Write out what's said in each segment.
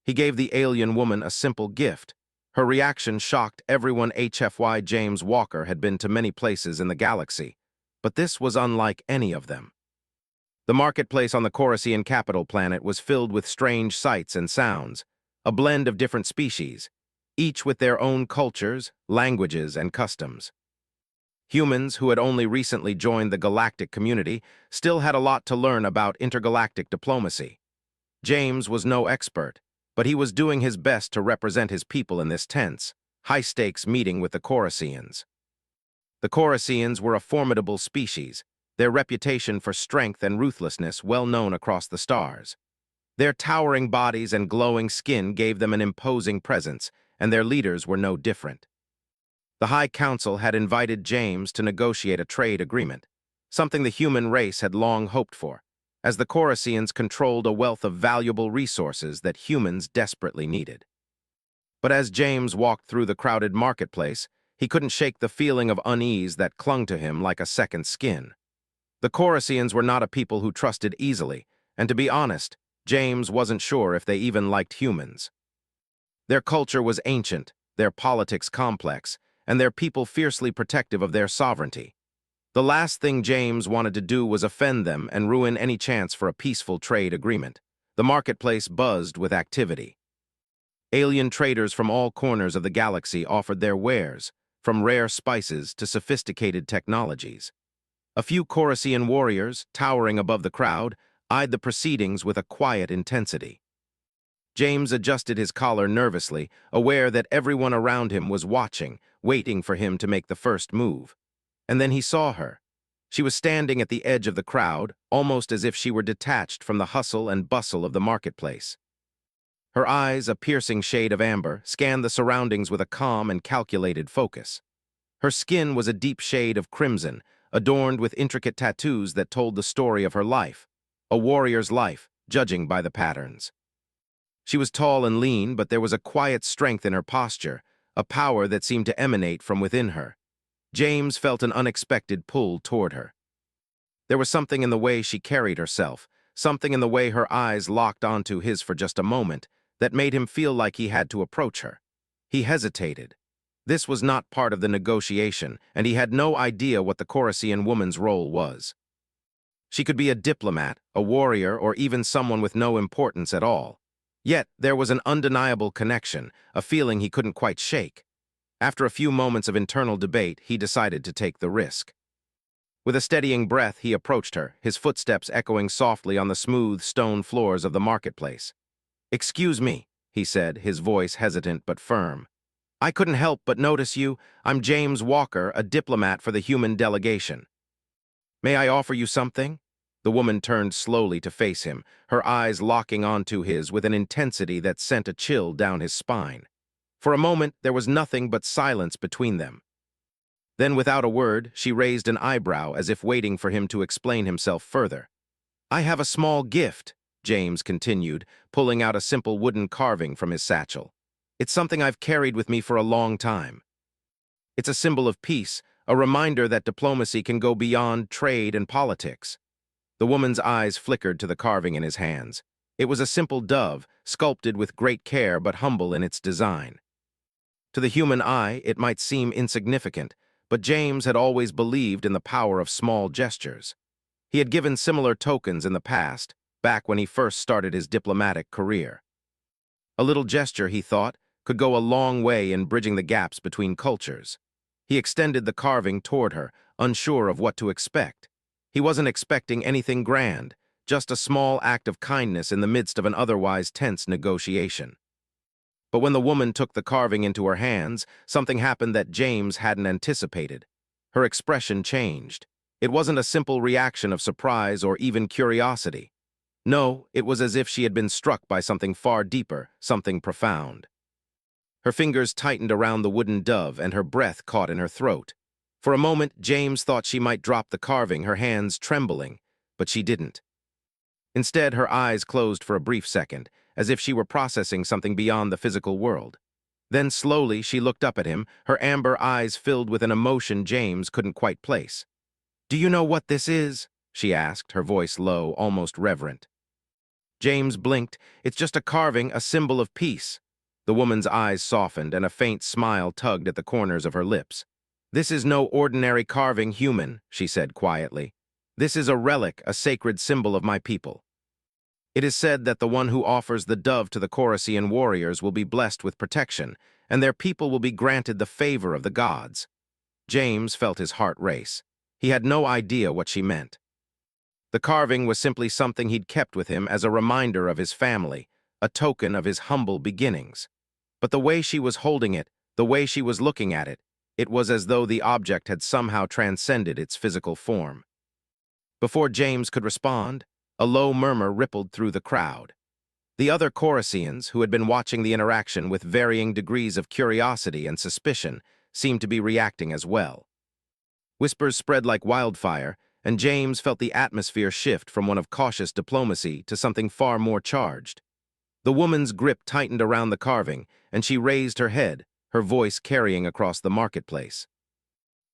He gave the alien woman a simple gift. Her reaction shocked everyone. HFY James Walker had been to many places in the galaxy, but this was unlike any of them. The marketplace on the Coruscant capital planet was filled with strange sights and sounds, a blend of different species, each with their own cultures, languages, and customs. Humans, who had only recently joined the galactic community, still had a lot to learn about intergalactic diplomacy. James was no expert, but he was doing his best to represent his people in this tense, high-stakes meeting with the Coruscants. The Coruscants were a formidable species, their reputation for strength and ruthlessness well known across the stars. Their towering bodies and glowing skin gave them an imposing presence, and their leaders were no different. The High Council had invited James to negotiate a trade agreement, something the human race had long hoped for, as the Coruscants controlled a wealth of valuable resources that humans desperately needed. But as James walked through the crowded marketplace, he couldn't shake the feeling of unease that clung to him like a second skin. The Coruscants were not a people who trusted easily, and to be honest, James wasn't sure if they even liked humans. Their culture was ancient, their politics complex, and their people fiercely protective of their sovereignty. The last thing James wanted to do was offend them and ruin any chance for a peaceful trade agreement. The marketplace buzzed with activity. Alien traders from all corners of the galaxy offered their wares, from rare spices to sophisticated technologies. A few Coruscant warriors, towering above the crowd, eyed the proceedings with a quiet intensity. James adjusted his collar nervously, aware that everyone around him was watching, waiting for him to make the first move. And then he saw her. She was standing at the edge of the crowd, almost as if she were detached from the hustle and bustle of the marketplace. Her eyes, a piercing shade of amber, scanned the surroundings with a calm and calculated focus. Her skin was a deep shade of crimson, adorned with intricate tattoos that told the story of her life, a warrior's life, judging by the patterns. She was tall and lean, but there was a quiet strength in her posture, a power that seemed to emanate from within her. James felt an unexpected pull toward her. There was something in the way she carried herself, something in the way her eyes locked onto his for just a moment, that made him feel like he had to approach her. He hesitated. This was not part of the negotiation, and he had no idea what the Coruscant woman's role was. She could be a diplomat, a warrior, or even someone with no importance at all. Yet, there was an undeniable connection, a feeling he couldn't quite shake. After a few moments of internal debate, he decided to take the risk. With a steadying breath, he approached her, his footsteps echoing softly on the smooth stone floors of the marketplace. "Excuse me," he said, his voice hesitant but firm. "I couldn't help but notice you. I'm James Walker, a diplomat for the human delegation. May I offer you something?" The woman turned slowly to face him, her eyes locking onto his with an intensity that sent a chill down his spine. For a moment, there was nothing but silence between them. Then, without a word, she raised an eyebrow as if waiting for him to explain himself further. "I have a small gift," James continued, pulling out a simple wooden carving from his satchel. "It's something I've carried with me for a long time. It's a symbol of peace, a reminder that diplomacy can go beyond trade and politics." The woman's eyes flickered to the carving in his hands. It was a simple dove, sculpted with great care but humble in its design. To the human eye, it might seem insignificant, but James had always believed in the power of small gestures. He had given similar tokens in the past, back when he first started his diplomatic career. A little gesture, he thought, could go a long way in bridging the gaps between cultures. He extended the carving toward her, unsure of what to expect. He wasn't expecting anything grand, just a small act of kindness in the midst of an otherwise tense negotiation. But when the woman took the carving into her hands, something happened that James hadn't anticipated. Her expression changed. It wasn't a simple reaction of surprise or even curiosity. No, it was as if she had been struck by something far deeper, something profound. Her fingers tightened around the wooden dove and her breath caught in her throat. For a moment, James thought she might drop the carving, her hands trembling, but she didn't. Instead, her eyes closed for a brief second, as if she were processing something beyond the physical world. Then slowly she looked up at him, her amber eyes filled with an emotion James couldn't quite place. "Do you know what this is?" she asked, her voice low, almost reverent. James blinked. It's just a carving, a symbol of peace. The woman's eyes softened and a faint smile tugged at the corners of her lips. This is no ordinary carving, human, she said quietly. This is a relic, a sacred symbol of my people. It is said that the one who offers the dove to the Coruscant warriors will be blessed with protection, and their people will be granted the favor of the gods. James felt his heart race. He had no idea what she meant. The carving was simply something he'd kept with him as a reminder of his family, a token of his humble beginnings. But the way she was holding it, the way she was looking at it, it was as though the object had somehow transcended its physical form. Before James could respond, a low murmur rippled through the crowd. The other Coruscants, who had been watching the interaction with varying degrees of curiosity and suspicion, seemed to be reacting as well. Whispers spread like wildfire, and James felt the atmosphere shift from one of cautious diplomacy to something far more charged. The woman's grip tightened around the carving, and she raised her head, her voice carrying across the marketplace.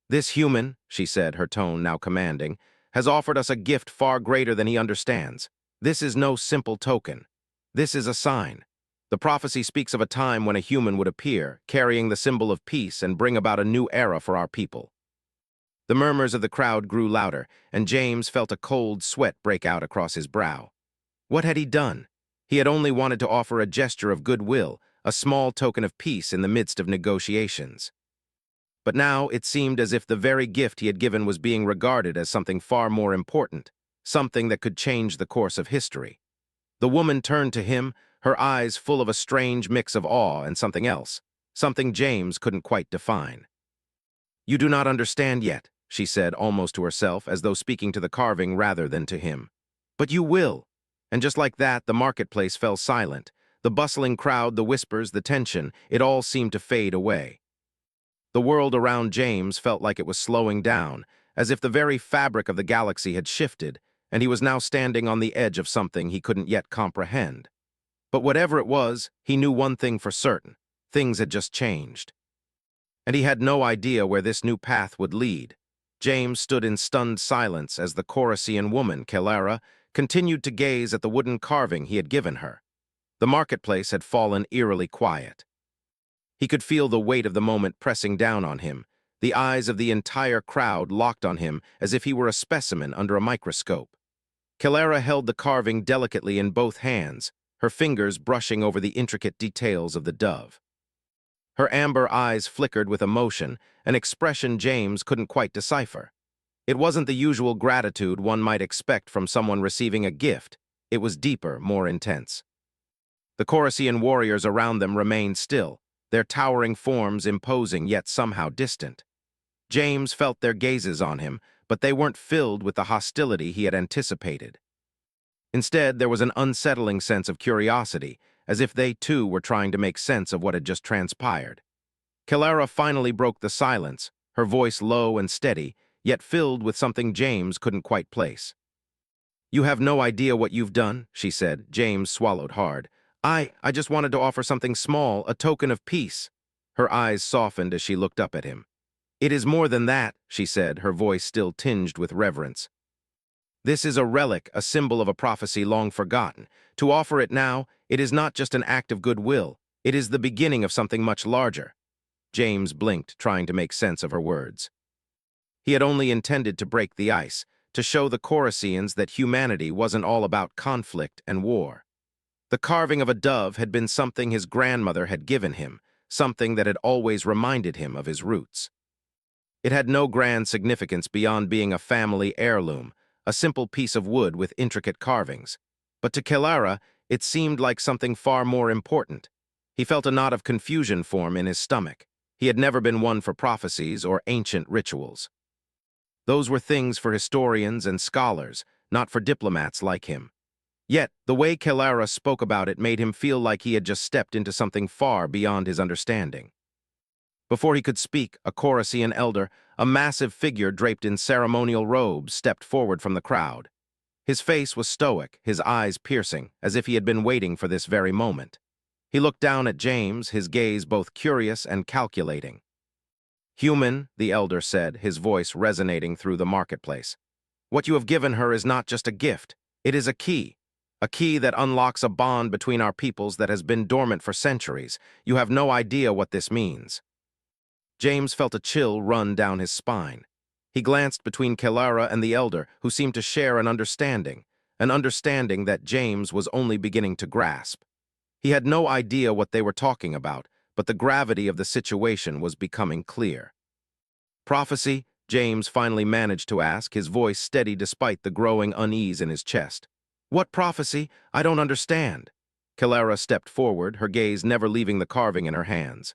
"This human," she said, her tone now commanding, "has offered us a gift far greater than he understands. This is no simple token. This is a sign. The prophecy speaks of a time when a human would appear, carrying the symbol of peace and bring about a new era for our people." The murmurs of the crowd grew louder, and James felt a cold sweat break out across his brow. What had he done? He had only wanted to offer a gesture of goodwill, a small token of peace in the midst of negotiations. But now it seemed as if the very gift he had given was being regarded as something far more important, something that could change the course of history. The woman turned to him, her eyes full of a strange mix of awe and something else, something James couldn't quite define. "You do not understand yet," she said almost to herself, as though speaking to the carving rather than to him. "But you will." And just like that, the marketplace fell silent. The bustling crowd, the whispers, the tension, it all seemed to fade away. The world around James felt like it was slowing down, as if the very fabric of the galaxy had shifted, and he was now standing on the edge of something he couldn't yet comprehend. But whatever it was, he knew one thing for certain: things had just changed. And he had no idea where this new path would lead. James stood in stunned silence as the Coruscant woman, Kelara, continued to gaze at the wooden carving he had given her. The marketplace had fallen eerily quiet. He could feel the weight of the moment pressing down on him, the eyes of the entire crowd locked on him as if he were a specimen under a microscope. Kelara held the carving delicately in both hands, her fingers brushing over the intricate details of the dove. Her amber eyes flickered with emotion, an expression James couldn't quite decipher. It wasn't the usual gratitude one might expect from someone receiving a gift. It was deeper, more intense. The Coruscant warriors around them remained still, their towering forms imposing yet somehow distant. James felt their gazes on him, but they weren't filled with the hostility he had anticipated. Instead, there was an unsettling sense of curiosity, as if they too were trying to make sense of what had just transpired. Kelara finally broke the silence, her voice low and steady, yet filled with something James couldn't quite place. "You have no idea what you've done," she said. James swallowed hard. I just wanted to offer something small, a token of peace." Her eyes softened as she looked up at him. "It is more than that," she said, her voice still tinged with reverence. "This is a relic, a symbol of a prophecy long forgotten. To offer it now, it is not just an act of goodwill. It is the beginning of something much larger." James blinked, trying to make sense of her words. He had only intended to break the ice, to show the Coruscants that humanity wasn't all about conflict and war. The carving of a dove had been something his grandmother had given him, something that had always reminded him of his roots. It had no grand significance beyond being a family heirloom, a simple piece of wood with intricate carvings. But to Kelara, it seemed like something far more important. He felt a knot of confusion form in his stomach. He had never been one for prophecies or ancient rituals. Those were things for historians and scholars, not for diplomats like him. Yet, the way Kelara spoke about it made him feel like he had just stepped into something far beyond his understanding. Before he could speak, a Coruscant elder, a massive figure draped in ceremonial robes, stepped forward from the crowd. His face was stoic, his eyes piercing, as if he had been waiting for this very moment. He looked down at James, his gaze both curious and calculating. "Human," the elder said, his voice resonating through the marketplace. "What you have given her is not just a gift. It is a key A key that unlocks a bond between our peoples that has been dormant for centuries. You have no idea what this means." James felt a chill run down his spine. He glanced between Kelara and the elder, who seemed to share an understanding that James was only beginning to grasp. He had no idea what they were talking about, but the gravity of the situation was becoming clear. "Prophecy?" James finally managed to ask, his voice steady despite the growing unease in his chest. "What prophecy? I don't understand." Kelara stepped forward, her gaze never leaving the carving in her hands.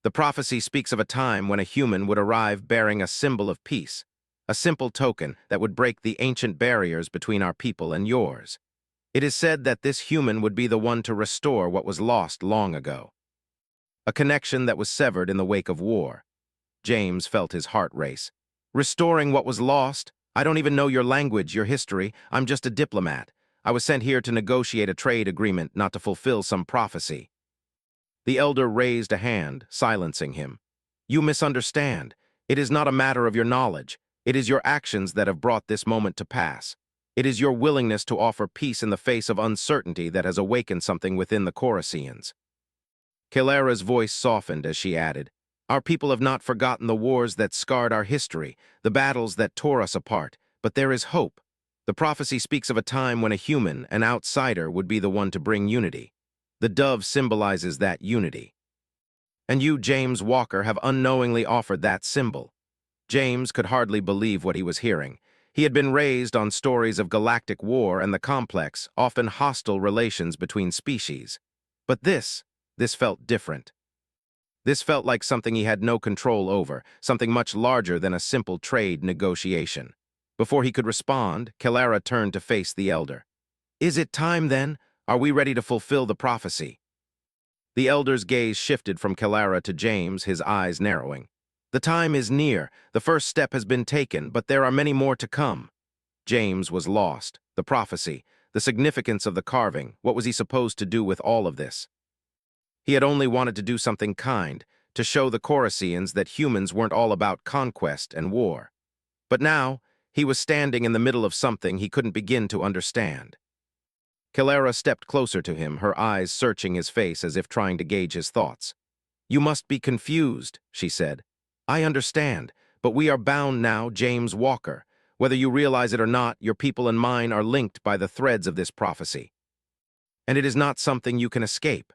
"The prophecy speaks of a time when a human would arrive bearing a symbol of peace, a simple token that would break the ancient barriers between our people and yours. It is said that this human would be the one to restore what was lost long ago. A connection that was severed in the wake of war." James felt his heart race. "Restoring what was lost? I don't even know your language, your history. I'm just a diplomat. I was sent here to negotiate a trade agreement, not to fulfill some prophecy." The elder raised a hand, silencing him. "You misunderstand. It is not a matter of your knowledge. It is your actions that have brought this moment to pass. It is your willingness to offer peace in the face of uncertainty that has awakened something within the Coruscians." Kelara's voice softened as she added, "Our people have not forgotten the wars that scarred our history, the battles that tore us apart, but there is hope. The prophecy speaks of a time when a human, an outsider, would be the one to bring unity. The dove symbolizes that unity. And you, James Walker, have unknowingly offered that symbol." James could hardly believe what he was hearing. He had been raised on stories of galactic war and the complex, often hostile relations between species. But this felt different. This felt like something he had no control over, something much larger than a simple trade negotiation. Before he could respond, Kelara turned to face the elder. "Is it time, then? Are we ready to fulfill the prophecy?" The elder's gaze shifted from Kelara to James, his eyes narrowing. "The time is near. The first step has been taken, but there are many more to come." James was lost. The prophecy, the significance of the carving, what was he supposed to do with all of this? He had only wanted to do something kind, to show the Coruscians that humans weren't all about conquest and war. But now, he was standing in the middle of something he couldn't begin to understand. Kelara stepped closer to him, her eyes searching his face as if trying to gauge his thoughts. "You must be confused," she said. "I understand, but we are bound now, James Walker. Whether you realize it or not, your people and mine are linked by the threads of this prophecy. And it is not something you can escape."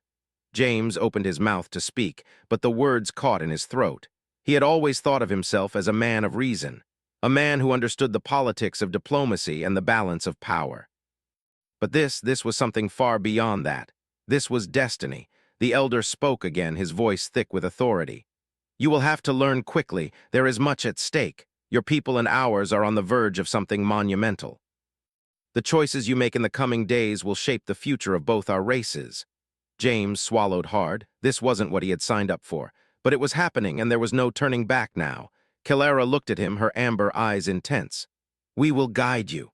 James opened his mouth to speak, but the words caught in his throat. He had always thought of himself as a man of reason, a man who understood the politics of diplomacy and the balance of power. But this was something far beyond that. This was destiny. The elder spoke again, his voice thick with authority. "You will have to learn quickly. There is much at stake. Your people and ours are on the verge of something monumental. The choices you make in the coming days will shape the future of both our races." James swallowed hard. This wasn't what he had signed up for. But it was happening, and there was no turning back now. Kelara looked at him, her amber eyes intense. "We will guide you.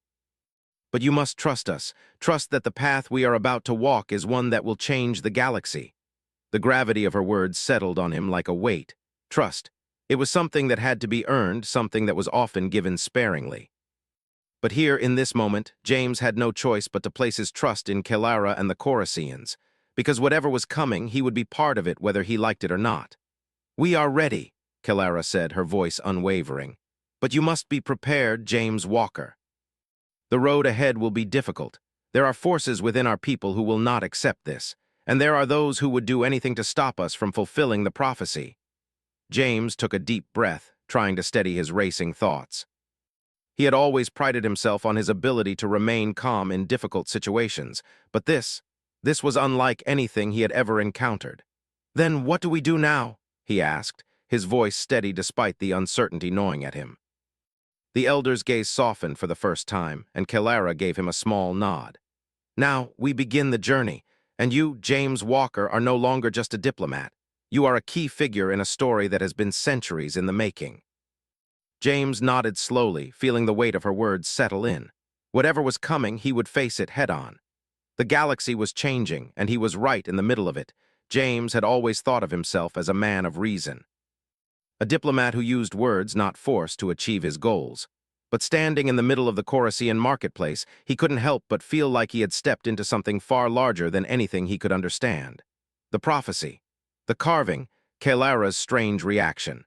But you must trust us. Trust that the path we are about to walk is one that will change the galaxy." The gravity of her words settled on him like a weight. Trust. It was something that had to be earned, something that was often given sparingly. But here, in this moment, James had no choice but to place his trust in Kelara and the Coruscians, because whatever was coming, he would be part of it whether he liked it or not. "We are ready," Kelara said, her voice unwavering. "But you must be prepared, James Walker. The road ahead will be difficult. There are forces within our people who will not accept this, and there are those who would do anything to stop us from fulfilling the prophecy." James took a deep breath, trying to steady his racing thoughts. He had always prided himself on his ability to remain calm in difficult situations, but this was unlike anything he had ever encountered. "Then what do we do now?" he asked, his voice steady despite the uncertainty gnawing at him. The elder's gaze softened for the first time, and Kelara gave him a small nod. "Now, we begin the journey, and you, James Walker, are no longer just a diplomat. You are a key figure in a story that has been centuries in the making." James nodded slowly, feeling the weight of her words settle in. Whatever was coming, he would face it head-on. The galaxy was changing, and he was right in the middle of it. James had always thought of himself as a man of reason. A diplomat who used words, not force, to achieve his goals. But standing in the middle of the Coruscant marketplace, he couldn't help but feel like he had stepped into something far larger than anything he could understand. The prophecy, the carving, Kalara's strange reaction.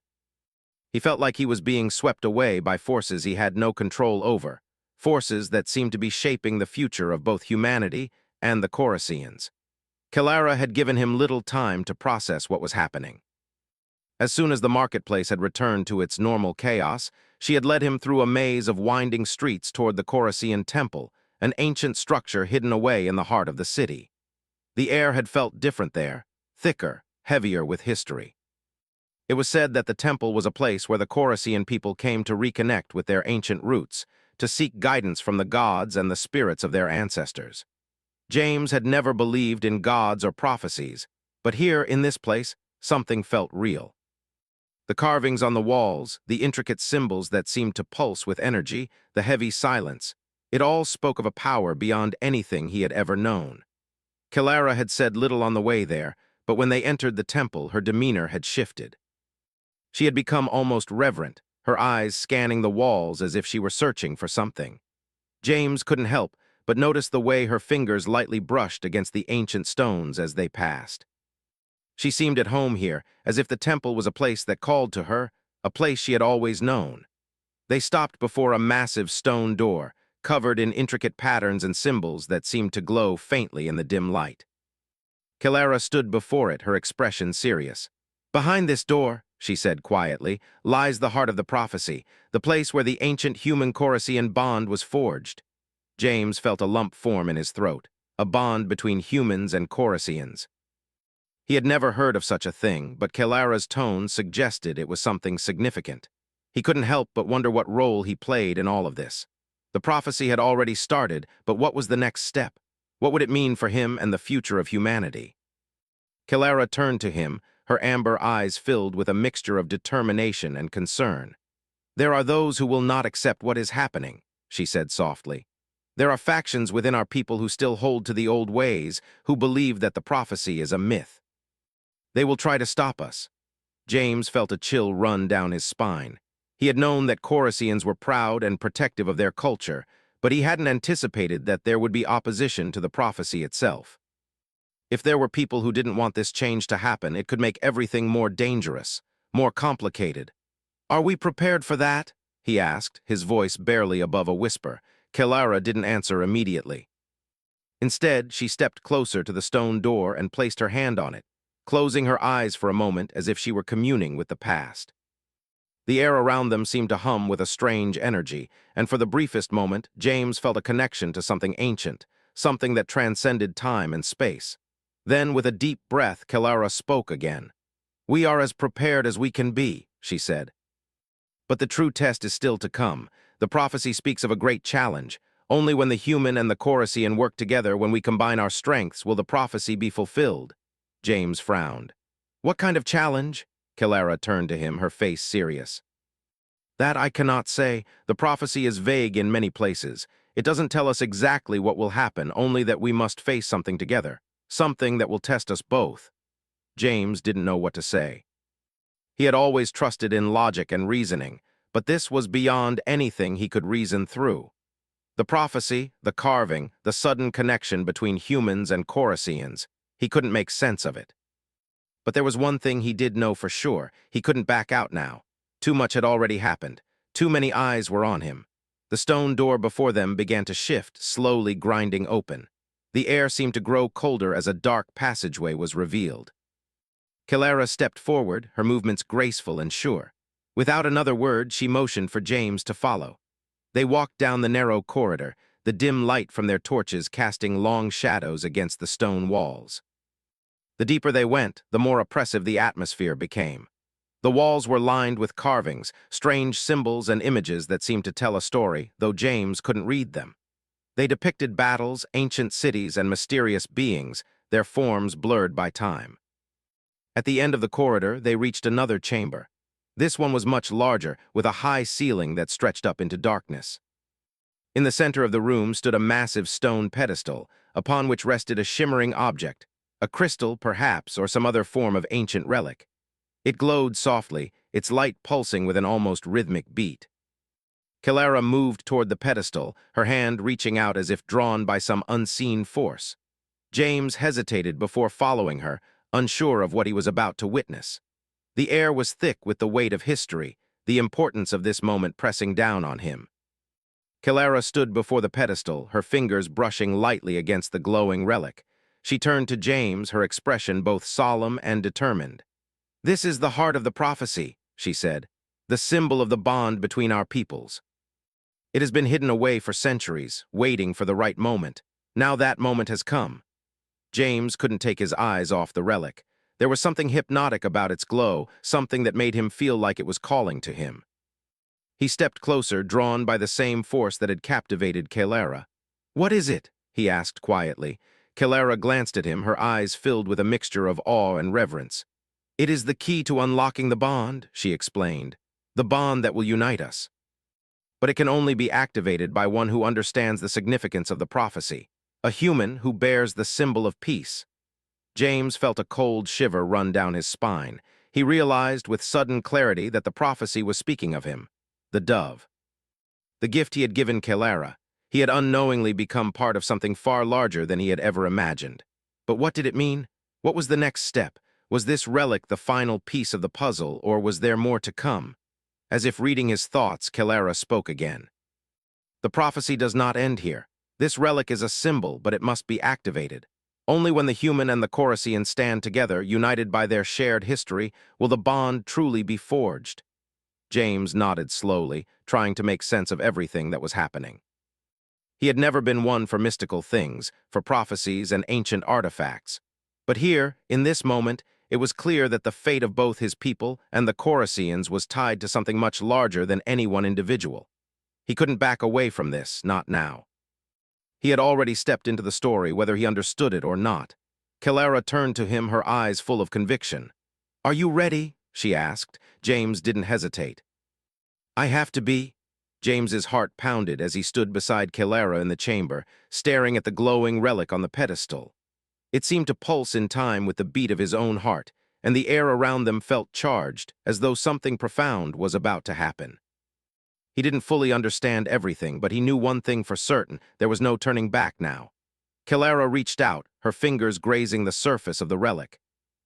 He felt like he was being swept away by forces he had no control over, forces that seemed to be shaping the future of both humanity and the Coruscants. Kalara had given him little time to process what was happening. As soon as the marketplace had returned to its normal chaos, she had led him through a maze of winding streets toward the Coruscant temple, an ancient structure hidden away in the heart of the city. The air had felt different there, thicker, heavier with history. It was said that the temple was a place where the Coruscant people came to reconnect with their ancient roots, to seek guidance from the gods and the spirits of their ancestors. James had never believed in gods or prophecies, but here, in this place, something felt real. The carvings on the walls, the intricate symbols that seemed to pulse with energy, the heavy silence, it all spoke of a power beyond anything he had ever known. Kalara had said little on the way there, but when they entered the temple, her demeanor had shifted. She had become almost reverent, her eyes scanning the walls as if she were searching for something. James couldn't help but notice the way her fingers lightly brushed against the ancient stones as they passed. She seemed at home here, as if the temple was a place that called to her, a place she had always known. They stopped before a massive stone door, covered in intricate patterns and symbols that seemed to glow faintly in the dim light. Kalara stood before it, her expression serious. "Behind this door," she said quietly, "lies the heart of the prophecy, the place where the ancient human Coruscant bond was forged." James felt a lump form in his throat, a bond between humans and Coruscants. He had never heard of such a thing, but Kalara's tone suggested it was something significant. He couldn't help but wonder what role he played in all of this. The prophecy had already started, but what was the next step? What would it mean for him and the future of humanity? Kalara turned to him, her amber eyes filled with a mixture of determination and concern. "There are those who will not accept what is happening," she said softly. "There are factions within our people who still hold to the old ways, who believe that the prophecy is a myth. They will try to stop us." James felt a chill run down his spine. He had known that Coruscants were proud and protective of their culture, but he hadn't anticipated that there would be opposition to the prophecy itself. If there were people who didn't want this change to happen, it could make everything more dangerous, more complicated. "Are we prepared for that?" he asked, his voice barely above a whisper. Kalara didn't answer immediately. Instead, she stepped closer to the stone door and placed her hand on it, closing her eyes for a moment as if she were communing with the past. The air around them seemed to hum with a strange energy, and for the briefest moment, James felt a connection to something ancient, something that transcended time and space. Then, with a deep breath, Kalara spoke again. "We are as prepared as we can be," she said. "But the true test is still to come. The prophecy speaks of a great challenge. Only when the human and the Coruscant work together, when we combine our strengths, will the prophecy be fulfilled." James frowned. "What kind of challenge?" Kalara turned to him, her face serious. "That I cannot say. The prophecy is vague in many places. It doesn't tell us exactly what will happen, only that we must face something together, something that will test us both." James didn't know what to say. He had always trusted in logic and reasoning, but this was beyond anything he could reason through. The prophecy, the carving, the sudden connection between humans and Coruscants, he couldn't make sense of it. But there was one thing he did know for sure. He couldn't back out now. Too much had already happened. Too many eyes were on him. The stone door before them began to shift, slowly grinding open. The air seemed to grow colder as a dark passageway was revealed. Kalara stepped forward, her movements graceful and sure. Without another word, she motioned for James to follow. They walked down the narrow corridor, the dim light from their torches casting long shadows against the stone walls. The deeper they went, the more oppressive the atmosphere became. The walls were lined with carvings, strange symbols and images that seemed to tell a story, though James couldn't read them. They depicted battles, ancient cities, and mysterious beings, their forms blurred by time. At the end of the corridor, they reached another chamber. This one was much larger, with a high ceiling that stretched up into darkness. In the center of the room stood a massive stone pedestal, upon which rested a shimmering object, a crystal, perhaps, or some other form of ancient relic. It glowed softly, its light pulsing with an almost rhythmic beat. Kilara moved toward the pedestal, her hand reaching out as if drawn by some unseen force. James hesitated before following her, unsure of what he was about to witness. The air was thick with the weight of history, the importance of this moment pressing down on him. Kilara stood before the pedestal, her fingers brushing lightly against the glowing relic. She turned to James, her expression both solemn and determined. "This is the heart of the prophecy," she said, "the symbol of the bond between our peoples. It has been hidden away for centuries, waiting for the right moment. Now that moment has come." James couldn't take his eyes off the relic. There was something hypnotic about its glow, something that made him feel like it was calling to him. He stepped closer, drawn by the same force that had captivated Kilara. "What is it?" he asked quietly. Kilara glanced at him, her eyes filled with a mixture of awe and reverence. "It is the key to unlocking the bond," she explained. "The bond that will unite us. But it can only be activated by one who understands the significance of the prophecy, a human who bears the symbol of peace." James felt a cold shiver run down his spine. He realized with sudden clarity that the prophecy was speaking of him, the dove. The gift he had given Kilara. He had unknowingly become part of something far larger than he had ever imagined. But what did it mean? What was the next step? Was this relic the final piece of the puzzle, or was there more to come? As if reading his thoughts, Kilara spoke again. "The prophecy does not end here. This relic is a symbol, but it must be activated. Only when the human and the Coruscant stand together, united by their shared history, will the bond truly be forged." James nodded slowly, trying to make sense of everything that was happening. He had never been one for mystical things, for prophecies and ancient artifacts. But here, in this moment, it was clear that the fate of both his people and the Coruscants was tied to something much larger than any one individual. He couldn't back away from this, not now. He had already stepped into the story, whether he understood it or not. Kilara turned to him, her eyes full of conviction. "Are you ready?" she asked. James didn't hesitate. "I have to be." James's heart pounded as he stood beside Kilara in the chamber, staring at the glowing relic on the pedestal. It seemed to pulse in time with the beat of his own heart, and the air around them felt charged, as though something profound was about to happen. He didn't fully understand everything, but he knew one thing for certain: there was no turning back now. Kilara reached out, her fingers grazing the surface of the relic.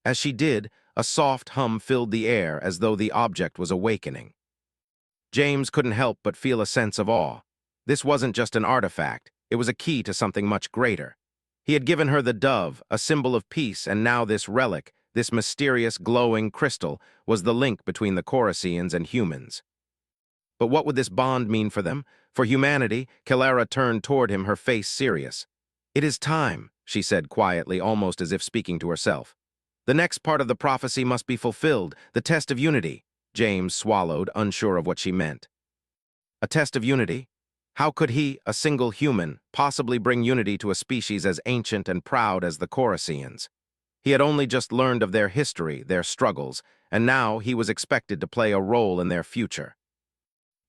As she did, a soft hum filled the air as though the object was awakening. James couldn't help but feel a sense of awe. This wasn't just an artifact, it was a key to something much greater. He had given her the dove, a symbol of peace, and now this relic, this mysterious glowing crystal, was the link between the Coruscants and humans. But what would this bond mean for them? For humanity? Kilara turned toward him, her face serious. "It is time," she said quietly, almost as if speaking to herself. "The next part of the prophecy must be fulfilled, the test of unity." James swallowed, unsure of what she meant. A test of unity? How could he, a single human, possibly bring unity to a species as ancient and proud as the Coruscants? He had only just learned of their history, their struggles, and now he was expected to play a role in their future.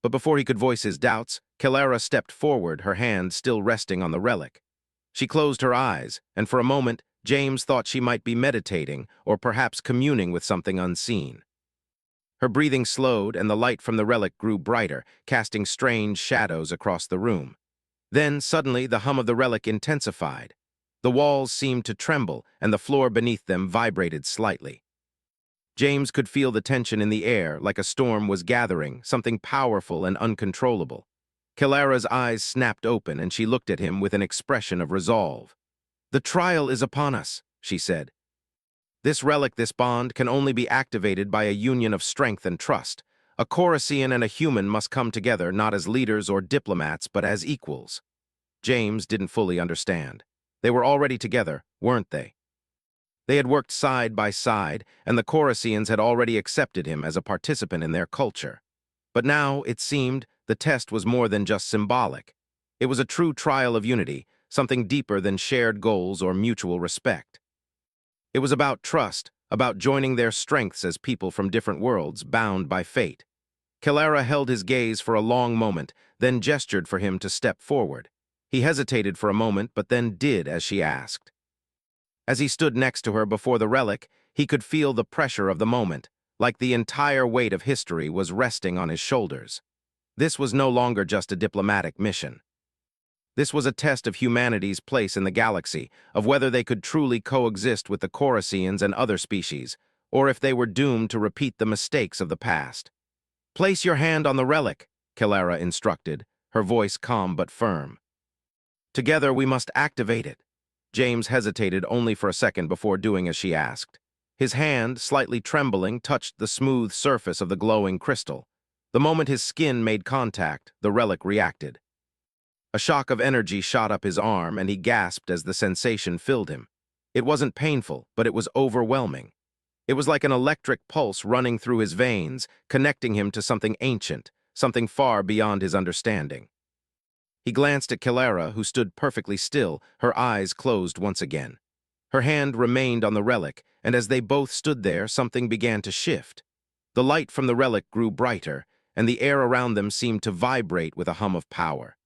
But before he could voice his doubts, Kilara stepped forward, her hand still resting on the relic. She closed her eyes, and for a moment, James thought she might be meditating or perhaps communing with something unseen. Her breathing slowed, and the light from the relic grew brighter, casting strange shadows across the room. Then, suddenly, the hum of the relic intensified. The walls seemed to tremble, and the floor beneath them vibrated slightly. James could feel the tension in the air, like a storm was gathering, something powerful and uncontrollable. Kilara's eyes snapped open, and she looked at him with an expression of resolve. "The trial is upon us," she said. "This relic, this bond, can only be activated by a union of strength and trust. A Coruscant and a human must come together, not as leaders or diplomats, but as equals." James didn't fully understand. They were already together, weren't they? They had worked side by side, and the Coruscants had already accepted him as a participant in their culture. But now, it seemed, the test was more than just symbolic. It was a true trial of unity, something deeper than shared goals or mutual respect. It was about trust, about joining their strengths as people from different worlds, bound by fate. Kilara held his gaze for a long moment, then gestured for him to step forward. He hesitated for a moment, but then did as she asked. As he stood next to her before the relic, he could feel the pressure of the moment, like the entire weight of history was resting on his shoulders. This was no longer just a diplomatic mission. This was a test of humanity's place in the galaxy, of whether they could truly coexist with the Coruscians and other species, or if they were doomed to repeat the mistakes of the past. "Place your hand on the relic," Kelara instructed, her voice calm but firm. "Together we must activate it." James hesitated only for a second before doing as she asked. His hand, slightly trembling, touched the smooth surface of the glowing crystal. The moment his skin made contact, the relic reacted. A shock of energy shot up his arm, and he gasped as the sensation filled him. It wasn't painful, but it was overwhelming. It was like an electric pulse running through his veins, connecting him to something ancient, something far beyond his understanding. He glanced at Kelara, who stood perfectly still, her eyes closed once again. Her hand remained on the relic, and as they both stood there, something began to shift. The light from the relic grew brighter, and the air around them seemed to vibrate with a hum of power.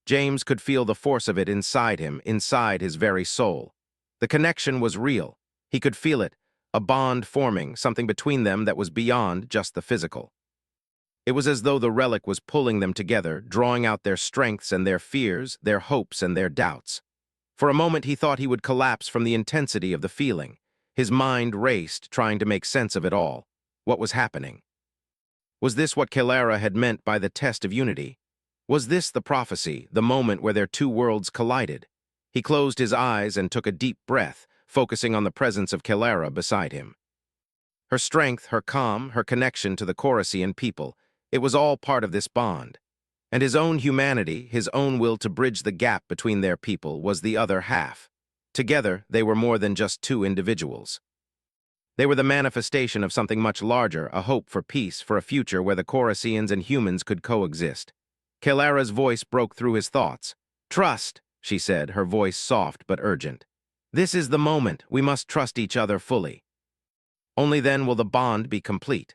James could feel the force of it inside him, inside his very soul. The connection was real. He could feel it, a bond forming, something between them that was beyond just the physical. It was as though the relic was pulling them together, drawing out their strengths and their fears, their hopes and their doubts. For a moment he thought he would collapse from the intensity of the feeling. His mind raced, trying to make sense of it all. What was happening? Was this what Kelara had meant by the test of unity? Was this the prophecy, the moment where their two worlds collided? He closed his eyes and took a deep breath, focusing on the presence of Kelara beside him. Her strength, her calm, her connection to the Coruscian people, it was all part of this bond. And his own humanity, his own will to bridge the gap between their people, was the other half. Together, they were more than just two individuals. They were the manifestation of something much larger, a hope for peace, for a future where the Coruscians and humans could coexist. Kelara's voice broke through his thoughts. "Trust," she said, her voice soft but urgent. "This is the moment. We must trust each other fully. Only then will the bond be complete."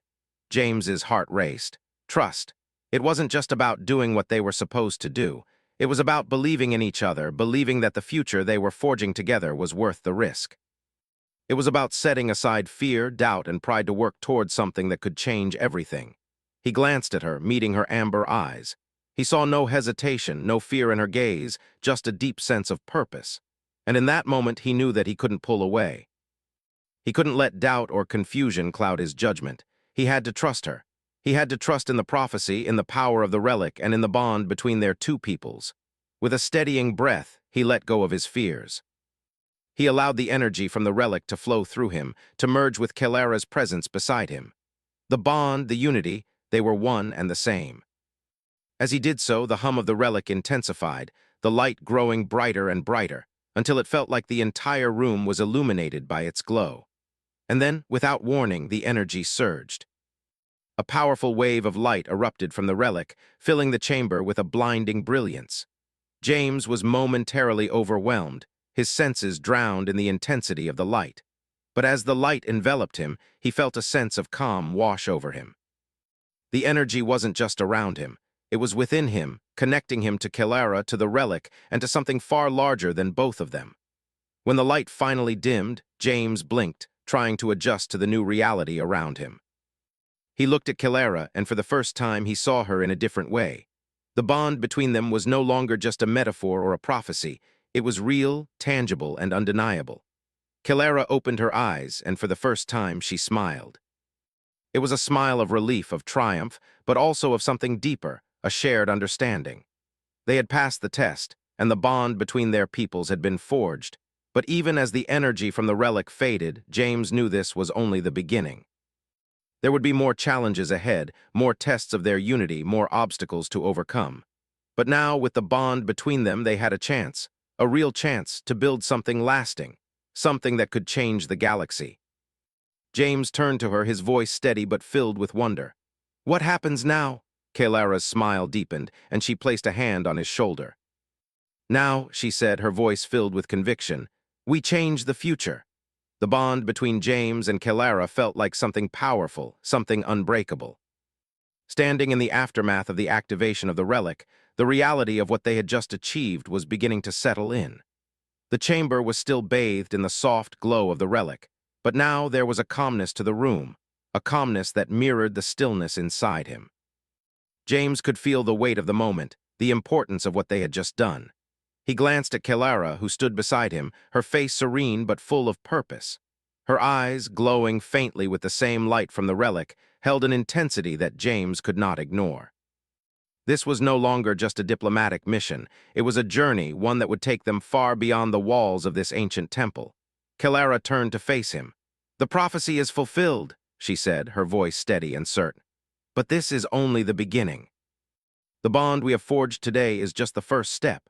James's heart raced. Trust. It wasn't just about doing what they were supposed to do. It was about believing in each other, believing that the future they were forging together was worth the risk. It was about setting aside fear, doubt, and pride to work towards something that could change everything. He glanced at her, meeting her amber eyes. He saw no hesitation, no fear in her gaze, just a deep sense of purpose. And in that moment, he knew that he couldn't pull away. He couldn't let doubt or confusion cloud his judgment. He had to trust her. He had to trust in the prophecy, in the power of the relic, and in the bond between their two peoples. With a steadying breath, he let go of his fears. He allowed the energy from the relic to flow through him, to merge with Kelara's presence beside him. The bond, the unity, they were one and the same. As he did so, the hum of the relic intensified, the light growing brighter and brighter, until it felt like the entire room was illuminated by its glow. And then, without warning, the energy surged. A powerful wave of light erupted from the relic, filling the chamber with a blinding brilliance. James was momentarily overwhelmed, his senses drowned in the intensity of the light. But as the light enveloped him, he felt a sense of calm wash over him. The energy wasn't just around him. It was within him, connecting him to Kelara, to the relic, and to something far larger than both of them. When the light finally dimmed, James blinked, trying to adjust to the new reality around him. He looked at Kelara, and for the first time he saw her in a different way. The bond between them was no longer just a metaphor or a prophecy. It was real, tangible, and undeniable. Kelara opened her eyes, and for the first time she smiled. It was a smile of relief, of triumph, but also of something deeper, a shared understanding. They had passed the test, and the bond between their peoples had been forged. But even as the energy from the relic faded, James knew this was only the beginning. There would be more challenges ahead, more tests of their unity, more obstacles to overcome. But now, with the bond between them, they had a real chance to build something lasting, something that could change the galaxy. James turned to her, his voice steady but filled with wonder. "What happens now?" Kelara's smile deepened, and she placed a hand on his shoulder. "Now," she said, her voice filled with conviction, "we change the future." The bond between James and Kelara felt like something powerful, something unbreakable. Standing in the aftermath of the activation of the relic, the reality of what they had just achieved was beginning to settle in. The chamber was still bathed in the soft glow of the relic, but now there was a calmness to the room, a calmness that mirrored the stillness inside him. James could feel the weight of the moment, the importance of what they had just done. He glanced at Kelara, who stood beside him, her face serene but full of purpose. Her eyes, glowing faintly with the same light from the relic, held an intensity that James could not ignore. This was no longer just a diplomatic mission. It was a journey, one that would take them far beyond the walls of this ancient temple. Kelara turned to face him. "The prophecy is fulfilled," she said, her voice steady and certain. "But this is only the beginning. The bond we have forged today is just the first step."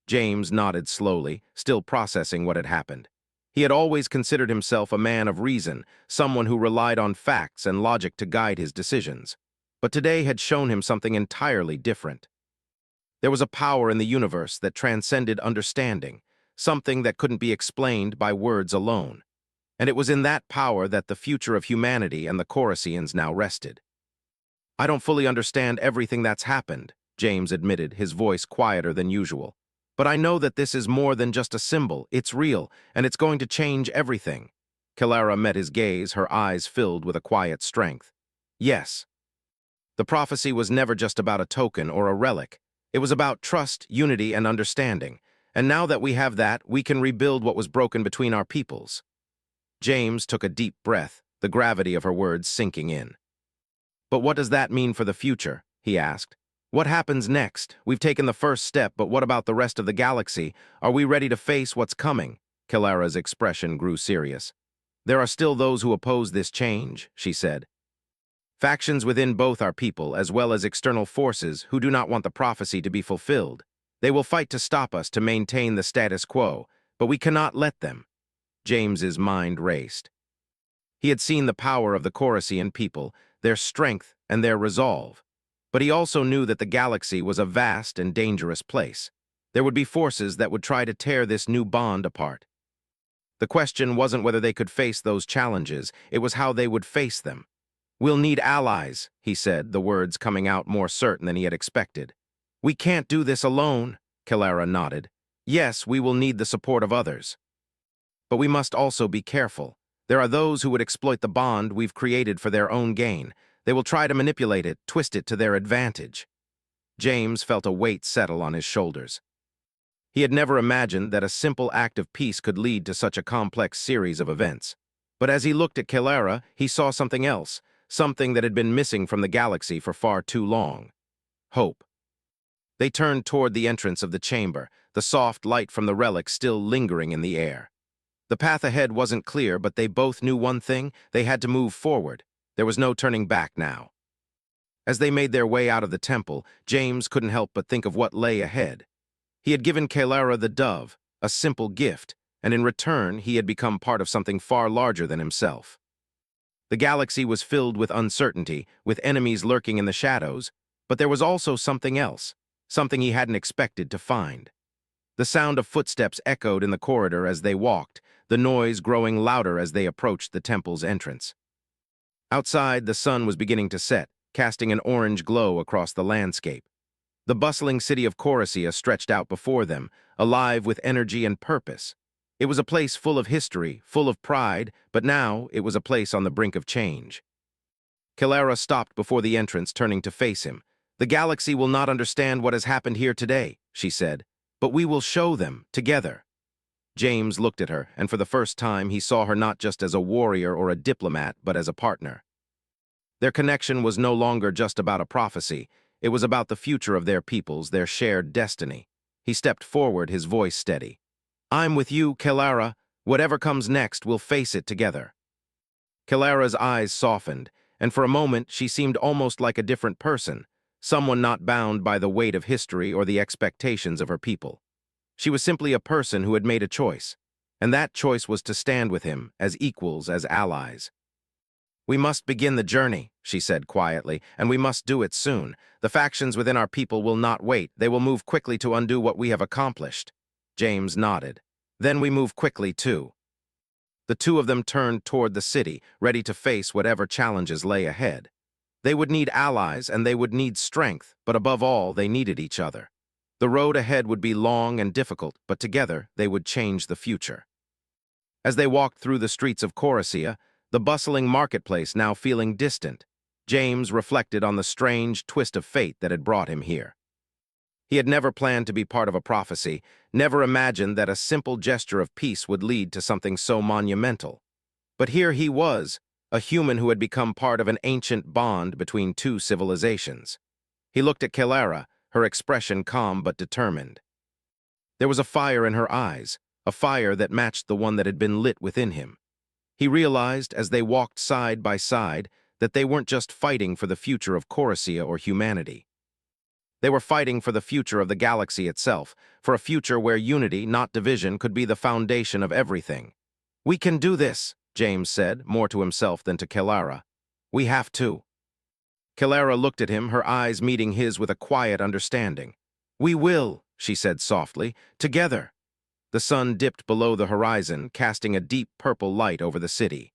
James nodded slowly, still processing what had happened. He had always considered himself a man of reason, someone who relied on facts and logic to guide his decisions. But today had shown him something entirely different. There was a power in the universe that transcended understanding, something that couldn't be explained by words alone. And it was in that power that the future of humanity and the Coruscaans now rested. "I don't fully understand everything that's happened," James admitted, his voice quieter than usual. "But I know that this is more than just a symbol. It's real, and it's going to change everything." Kelara met his gaze, her eyes filled with a quiet strength. "Yes. The prophecy was never just about a token or a relic. It was about trust, unity, and understanding. And now that we have that, we can rebuild what was broken between our peoples." James took a deep breath, the gravity of her words sinking in. "But what does that mean for the future?" he asked. "What happens next? We've taken the first step, but what about the rest of the galaxy? Are we ready to face what's coming?" Kelara's expression grew serious. "There are still those who oppose this change," she said. "Factions within both our people, as well as external forces who do not want the prophecy to be fulfilled. They will fight to stop us, to maintain the status quo, but we cannot let them." James's mind raced. He had seen the power of the Coruscant people, their strength and their resolve. But he also knew that the galaxy was a vast and dangerous place. There would be forces that would try to tear this new bond apart. The question wasn't whether they could face those challenges, it was how they would face them. "We'll need allies," he said, the words coming out more certain than he had expected. "We can't do this alone," Kelara nodded. "Yes, we will need the support of others. But we must also be careful. There are those who would exploit the bond we've created for their own gain. They will try to manipulate it, twist it to their advantage." James felt a weight settle on his shoulders. He had never imagined that a simple act of peace could lead to such a complex series of events. But as he looked at Kelara, he saw something else, something that had been missing from the galaxy for far too long. Hope. They turned toward the entrance of the chamber, the soft light from the relic still lingering in the air. The path ahead wasn't clear, but they both knew one thing: they had to move forward. There was no turning back now. As they made their way out of the temple, James couldn't help but think of what lay ahead. He had given Kelara the dove, a simple gift, and in return he had become part of something far larger than himself. The galaxy was filled with uncertainty, with enemies lurking in the shadows, but there was also something else, something he hadn't expected to find. The sound of footsteps echoed in the corridor as they walked, the noise growing louder as they approached the temple's entrance. Outside, the sun was beginning to set, casting an orange glow across the landscape. The bustling city of Coruscant stretched out before them, alive with energy and purpose. It was a place full of history, full of pride, but now it was a place on the brink of change. Kelara stopped before the entrance, turning to face him. "The galaxy will not understand what has happened here today," she said, "but we will show them, together." James looked at her, and for the first time he saw her not just as a warrior or a diplomat, but as a partner. Their connection was no longer just about a prophecy. It was about the future of their peoples, their shared destiny. He stepped forward, his voice steady. "I'm with you, Kelara. Whatever comes next, we'll face it together." Kelara's eyes softened, and for a moment she seemed almost like a different person, someone not bound by the weight of history or the expectations of her people. She was simply a person who had made a choice, and that choice was to stand with him, as equals, as allies. "We must begin the journey," she said quietly, "and we must do it soon. The factions within our people will not wait. They will move quickly to undo what we have accomplished." James nodded. "Then we move quickly, too." The two of them turned toward the city, ready to face whatever challenges lay ahead. They would need allies, and they would need strength, but above all, they needed each other. The road ahead would be long and difficult, but together they would change the future. As they walked through the streets of Coruscant, the bustling marketplace now feeling distant, James reflected on the strange twist of fate that had brought him here. He had never planned to be part of a prophecy, never imagined that a simple gesture of peace would lead to something so monumental. But here he was, a human who had become part of an ancient bond between two civilizations. He looked at Kelara, her expression calm but determined. There was a fire in her eyes, a fire that matched the one that had been lit within him. He realized, as they walked side by side, that they weren't just fighting for the future of Coruscant or humanity. They were fighting for the future of the galaxy itself, for a future where unity, not division, could be the foundation of everything. "We can do this," James said, more to himself than to Kelara. "We have to." Kelara looked at him, her eyes meeting his with a quiet understanding. "We will," she said softly, "together." The sun dipped below the horizon, casting a deep purple light over the city.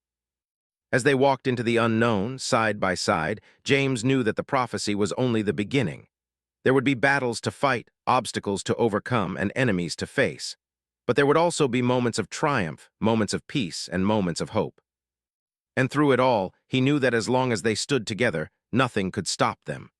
As they walked into the unknown, side by side, James knew that the prophecy was only the beginning. There would be battles to fight, obstacles to overcome, and enemies to face. But there would also be moments of triumph, moments of peace, and moments of hope. And through it all, he knew that as long as they stood together, nothing could stop them.